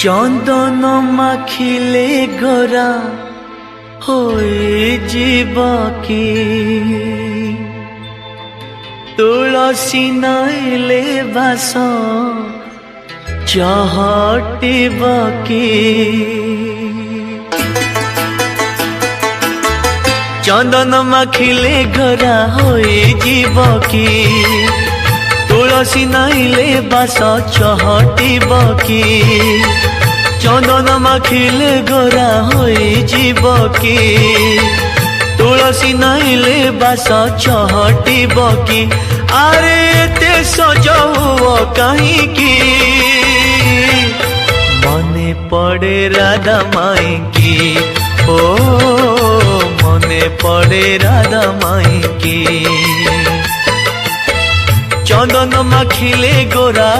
चंदन माखिले गोरा होई जीव की तुलसी नईले बास चहटिब की चंदन माखिले गोरा होई जीव की तुलसी नईले बास चहटिब की चंदन माखिले गोरा होई जीव की तुलसी नईले बास चहटिब की आरे ते सजौ कहीं की मने पड़े राधा माई की ओ मने पड़े राधा माई की चंदन माखिले गोरा